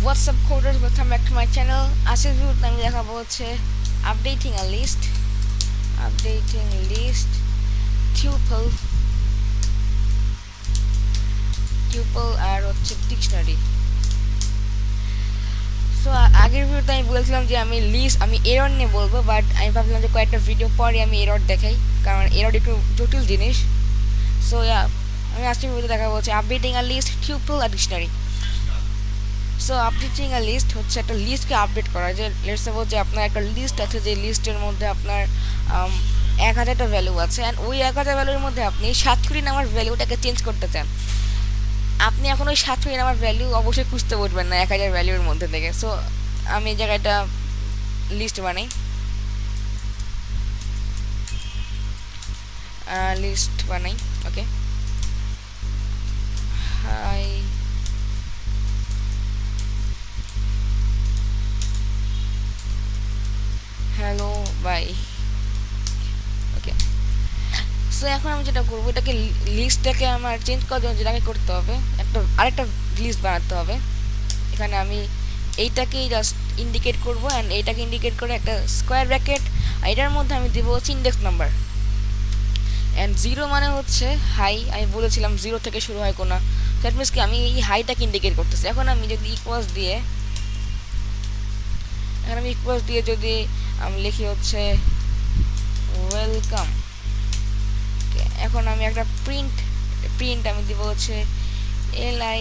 What's up coders, welcome back to my channel. আজকের ভিডিওতে আমি দেখাবো হচ্ছে আপডেটিং আ লিস্ট tuple আর হচ্ছে ডিকশনারি। সো আগের ভিডিওতে আমি বলেছিলাম যে আমি এরর নিয়ে বলবো, বাট আমি ভাবলাম যে কয়েকটা ভিডিও পরে আমি এরর দেখাই, কারণ এরর একটু জটিল জিনিস। সো আমি আজকের ভিডিওতে দেখাবো হচ্ছে আপডেটিং আ লিস্ট, টিউপল আর dictionary. So updating a list হচ্ছে একটা লিস্টকে আপডেট করা। যে লেটস সাপোজ যে আপনার একটা লিস্ট আছে, যে লিস্টের মধ্যে আপনার 1000টা ভ্যালু আছে, অ্যান্ড ওই 1000 ভ্যালুর মধ্যে আপনি 7 নাম্বার ভ্যালুটাকে চেঞ্জ করতে চান। আপনি এখন ওই 7 নাম্বার ভ্যালু অবশ্যই খুঁজতে বসবেন না 1000 ভ্যালুর মধ্যে থেকে। সো আমি এই জায়গাটা লিস্ট বানাই, okay. Hi, hello, bye, okay. So এখন আমি যেটা করবো, এটাকে লিস্টটাকে আমার চেঞ্জ করার জন্য যেটাকে করতে হবে, আরেকটা লিস্ট বানাতে হবে। এখানে আমি এইটাকেই জাস্ট ইন্ডিকেট করবো, অ্যান্ড এইটাকে ইন্ডিকেট করে একটা স্কোয়ার ব্র্যাকেট, আর এটার মধ্যে আমি দেবো হচ্ছে ইন্ডেক্স নাম্বার, অ্যান্ড 0 মানে হচ্ছে হাই। আমি বলেছিলাম 0 থেকে শুরু হয় কোনা, দ্যাট মিনস কি আমি এই হাইটাকে ইন্ডিকেট করতেছি। এখন আমি যদি ইকুয়ালস দিয়ে যদি আমি লিখি হচ্ছে ওয়েলকাম, এখন আমি একটা প্রিন্ট আমি দিব হচ্ছে li_y।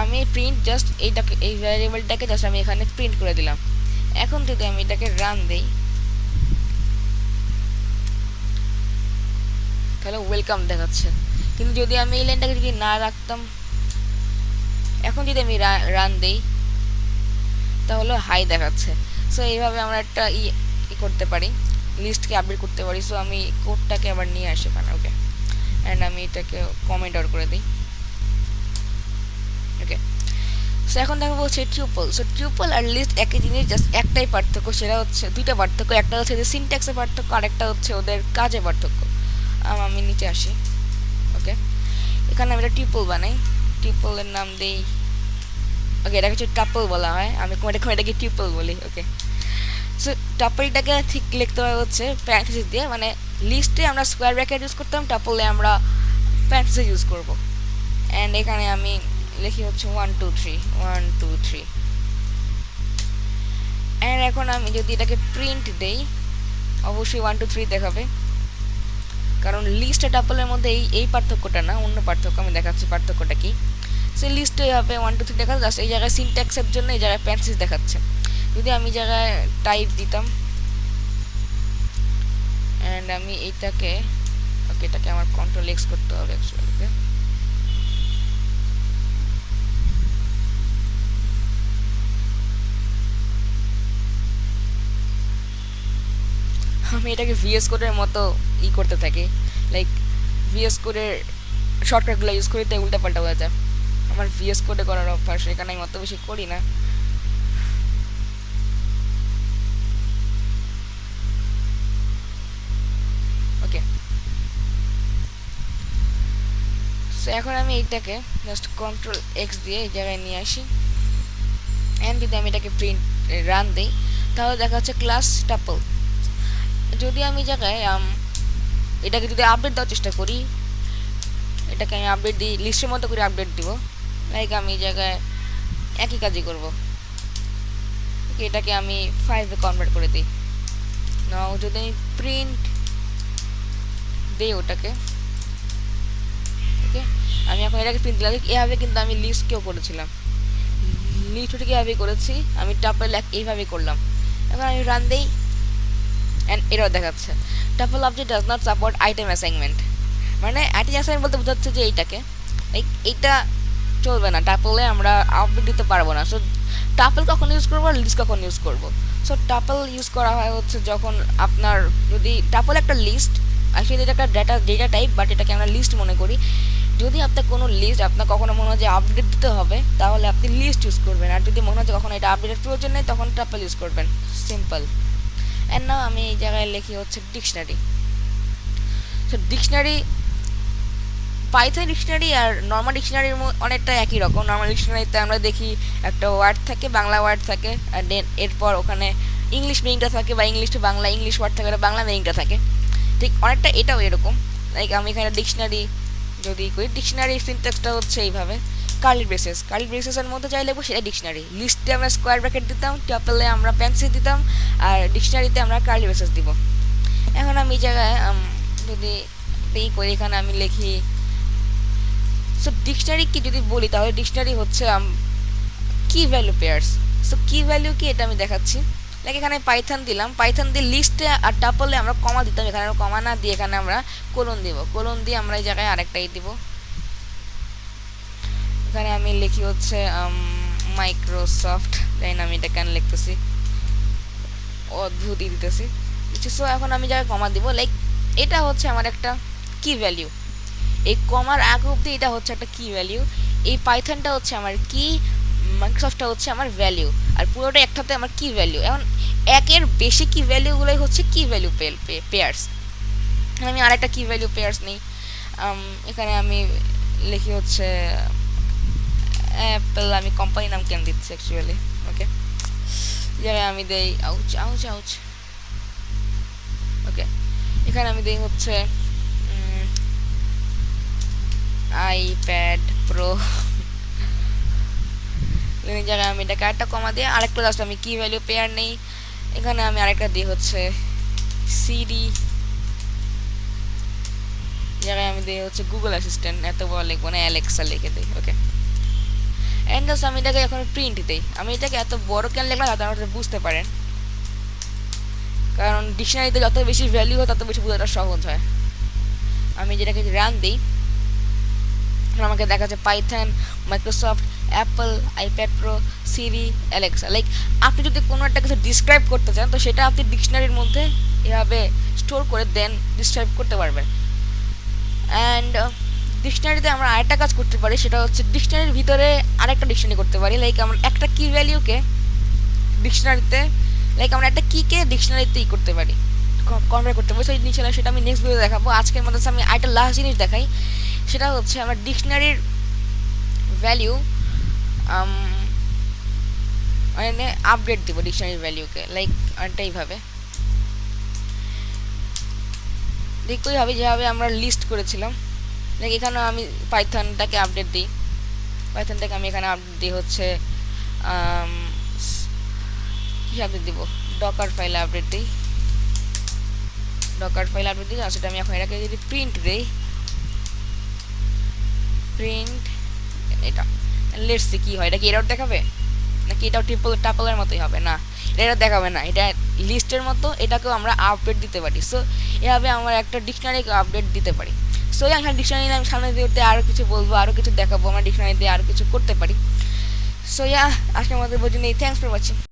আমি প্রিন্ট জাস্ট এই ভ্যারিয়েবলটাকে জাস্ট আমি এখানে প্রিন্ট করে দিলাম। এখন যদি আমি এটাকে রান দেই, তাহলে ওয়েলকাম দেখাচ্ছে। কিন্তু যদি আমি এই লাইনটাকে যদি না রাখতাম, এখন যদি আমি রান দেই, তাহলে হাই দেখাচ্ছে। সো এইভাবে আমরা একটা করতে পারি, লিস্টকে আপডেট করতে পারি। সো আমি কোডটাকে আবার নিয়ে আসি এখানে, ওকে, অ্যান্ড আমি এটাকে কমেন্ট আউট করে দিই, ওকে। সো এখন দেখা হচ্ছে টিউপল। সো টিউপল আর লিস্ট একই জিনিস, জাস্ট একটাই পার্থক্য, সেটা হচ্ছে দুইটা পার্থক্য। একটা হচ্ছে যে সিনট্যাক্সের পার্থক্য, আর একটা হচ্ছে ওদের কাজের পার্থক্য। আমি নিচে আসি, ওকে। এখানে আমি একটা টিউপল বানাই, টিউপলের নাম দিই, ওকে, এটাকে হচ্ছে টাপল বলা হয়, আমি এটাকে টিউপল বলি, ওকে। সো টাপলটাকে ঠিক লিখতে হয় হচ্ছে প্যারেনথেসিস দিয়ে, মানে লিস্টে আমরা স্কোয়ার ব্র্যাকেট ইউজ করতাম, টাপলে আমরা প্যারেনথেসিস ইউজ করব। অ্যান্ড এখানে আমি লিখি হচ্ছে 1 2 3 1 2 3। অ্যান্ড এখন আমি যদি এটাকে প্রিন্ট দেই, অবশ্যই 1 2 3 দেখাবে, কারণ লিস্ট আর টাপলের মধ্যে এই পার্থক্যটা না, অন্য পার্থক্য আমি দেখাচ্ছি। পার্থক্যটা কি? সে লিস্টে হবে 1 2 3 দেখা যাচ্ছে, এই জায়গায় সিনট্যাক্সের জন্য এই জায়গায় প্যারেনথেসিস দেখাচ্ছে। যদি আমি জায়গায় টাইপ দিতাম, অ্যান্ড আমি এইটাকে, ওকে, এটাকে আমার কন্ট্রোল এক্স করতে হবে অ্যাকচুয়ালি, ওকে। আমি এটাকে ভিএস কোডের মতো করতে থাকি, লাইক ভিএস কোডের শর্টকাটগুলো ইউজ করি, তাই উল্টাপাল্টা হয়ে যায়। আমার ভিএস কোডে করার অভ্যাস, এখানে আমি অত বেশি করি না। ওকে, সো এখন আমি এইটাকে জাস্ট কন্ট্রোল এক্স দিয়ে এই জায়গায় নিয়ে আসি, অ্যান্ড যদি আমি এটাকে প্রিন্ট রান দিই, তাহলে দেখা যাচ্ছে ক্লাস টাপল। যদি আমি জায়গায় এটাকে যদি আপডেট দেওয়ার চেষ্টা করি, এটাকে আমি আপডেট দিই, লিস্টের মতো করে আপডেট দিব, লাইক আমি এই জায়গায় একই কাজই করব, এটাকে আমি 5-এ কনভার্ট করে দিই। নাও যদি আমি প্রিন্ট দিই ওটাকে, ওকে, আমি এখন এটাকে প্রিন্ট দিলাম। এভাবে কিন্তু আমি লিস্টকেও করেছিলাম, লিস্টটাকে এভাবেই করেছি, আমি টাপল এইভাবেই করলাম। এখন আমি রান দিই, অ্যান্ড এটাও দেখাচ্ছে tuple object does not support item assignment. মানে আইটেম অ্যাসাইনমেন্ট বলতে বোঝাচ্ছে যে এইটা চলবে না, টাপলে আমরা আপডেট দিতে পারবো না। সো টাপল কখন ইউজ করবো আর লিস্ট কখন ইউজ করবো? সো টাপল ইউজ করা হয় হচ্ছে যখন আপনার, যদি টাপল একটা লিস্ট, অ্যাকচুয়ালি এটা একটা ডেটা টাইপ, বাট এটাকে আমরা লিস্ট মনে করি। যদি আপনার কোনো লিস্ট আপনার কখনো মনে হয় যে আপডেট দিতে হবে, তাহলে আপনি লিস্ট ইউজ করবেন, আর যদি মনে হয় যে কখনো এটা আপডেটের প্রয়োজন নেই, তখন টাপল ইউজ করবেন, সিম্পল। অ্যান্ড না আমি এই জায়গায় লিখি হচ্ছে dictionary. So dictionary Python dictionary আর নর্মাল ডিকশনারির অনেকটা একই রকম। নর্মাল ডিকশনারিতে আমরা দেখি একটা ওয়ার্ড থাকে, বাংলা ওয়ার্ড থাকে, আর দেন এরপর ওখানে ইংলিশ মিনিংটা থাকে, বা English to Bangla English word থাকে, বাংলা মিনিংটা থাকে। ঠিক অনেকটা এটাও এরকম। লাইক আমি এখানে ডিকশনারি যদি করি, ডিকশনারির সিনট্যাক্সটা হচ্ছে এইভাবে, কার্লি ব্রেসেসের মধ্যে যাই লিখবো সেটা ডিকশনারি। লিস্টে আমরা স্কোয়ার ব্র্যাকেট দিতাম, টপলে আমরা পেন্সিল দিতাম, আর ডিকশনারিতে আমরা কার্লি ব্রেসেস দিব। এখন আমি এই জায়গায় যদি এই করি, এখানে আমি লিখি, সো ডিকশনারি কি যদি বলি, তাহলে ডিকশনারি হচ্ছে কি ভ্যালু পেয়ার্স। সো কি ভ্যালু কি এটা আমি দেখাচ্ছি। লাইক এখানে পাইথন দিলাম, পাইথন দিয়ে লিস্টে আর টাপলে আমরা কমা দিতাম, এখানে আমরা কমা না দিয়ে এখানে আমরা কোলন দিব, কোলন দিয়ে আমরা এই জায়গায় আরেকটাই দিব। এখানে আমি লিখি হচ্ছে মাইক্রোসফট, জানি না আমি এটা কেন লিখতেছি, অদ্ভুতই দিতেছি। সো এখন আমি জায়গায় কমা দিব। লাইক এটা হচ্ছে আমার একটা কি ভ্যালু, এই কমার আগে অবধি এটা হচ্ছে একটা কি ভ্যালু। এই পাইথনটা হচ্ছে আমার কি, মাইক্রোসফটটা হচ্ছে আমার ভ্যালু, আর পুরোটা একটাতে আমার কি ভ্যালু। এখন একের বেশি কি ভ্যালুগুলোই হচ্ছে কি ভ্যালু পেয়ার্স। আমি আরেকটা কি ভ্যালু পেয়ার্স নিই। এখানে আমি লিখি হচ্ছে অ্যাপেল, আমি কোম্পানি নাম কেন দিচ্ছি অ্যাকচুয়ালি, ওকে। যারা আমি দেই আউচ আউচ আউচ, ওকে। এখানে আমি দেই হচ্ছে আইপ্যাড প্রো, জায়গায় আমি এটাকে আরেকটা কমা দিয়ে আরেকটা জাস্ট আমি কি ভ্যালু পেয়ার নেই। এখানে আমি আরেকটা দিই হচ্ছে সিডি, জায়গায় আমি দিই হচ্ছে গুগল অ্যাসিস্ট্যান্ট, এত বড় লিখবো না, অ্যালেক্সা লিখে দিই, ওকে। অ্যান্ড জাস্ট আমি এটাকে এখন প্রিন্ট দিই। আমি এটাকে এত বড় কেন লিখলাম যাতে আপনারা বুঝতে পারেন, কারণ ডিকশনারিতে যত বেশি ভ্যালু হয় তত বেশি বোঝাটা সহজ হয়। আমি যেটাকে রান দিই, আমাকে দেখা যাচ্ছে Python, Microsoft, Apple, iPad Pro, Siri, Alexa. Like আপনি যদি কোনো একটা কিছু ডিসক্রাইব করতে চান, তো সেটা আপনি ডিকশনারির মধ্যে এভাবে স্টোর করে দেন ডিসক্রাইব করতে পারবেন। অ্যান্ড ডিকশনারিতে আমরা আরেকটা কাজ করতে পারি, সেটা হচ্ছে ডিকশনারির ভিতরে আরেকটা ডিকশনারি করতে পারি। লাইক আমরা একটা কি ভ্যালুকে ডিকশনারিতে, লাইক আমরা একটা কিকে ডিকশনারিতেই করতে পারি, কনভার্ট করতে পারি। সেটা আমি নেক্সট ভিডিও দেখাবো। আজকের মধ্যে আমি আরেকটা লাস্ট জিনিস দেখাই, সেটা হচ্ছে আমরা ডিকশনারির ভ্যালু মানে আপডেট দিব ডিকশনারির ভ্যালুকে। লাইক অনেকটা এইভাবে দেখতে হবে, যেভাবে আমরা লিস্ট করেছিলাম। লাইক এখানে আমি পাইথনটাকে আপডেট দিই, পাইথনটাকে আমি এখানে আপডেট দিই হচ্ছে কী আপডেট দিব, ডকার ফাইলে আপডেট দিই, ডকার ফাইল আপডেট দিই। আর সেটা আমি এখন এটাকে যদি প্রিন্ট দিই, প্রিন্ট এটা, লেটস সি কি হয়। এটা কি এরর দেখাবে নাকি এটাও টাপলের মতোই হবে? না, এটা দেখাবে না, এটা লিস্টের মতো, এটাকেও আমরা আপডেট দিতে পারি। সো এভাবে আমরা একটা ডিকশনারিকে আপডেট দিতে পারি। সো এখানে ডিকশনারি আমি সামনে ভিডিওতে আরও কিছু বলবো, আরও কিছু দেখাবো, আমরা ডিকশনারি দিয়ে আরও কিছু করতে পারি। সো আজকের মধ্যে বোঝেন, থ্যাংকস ফর ওয়াচিং।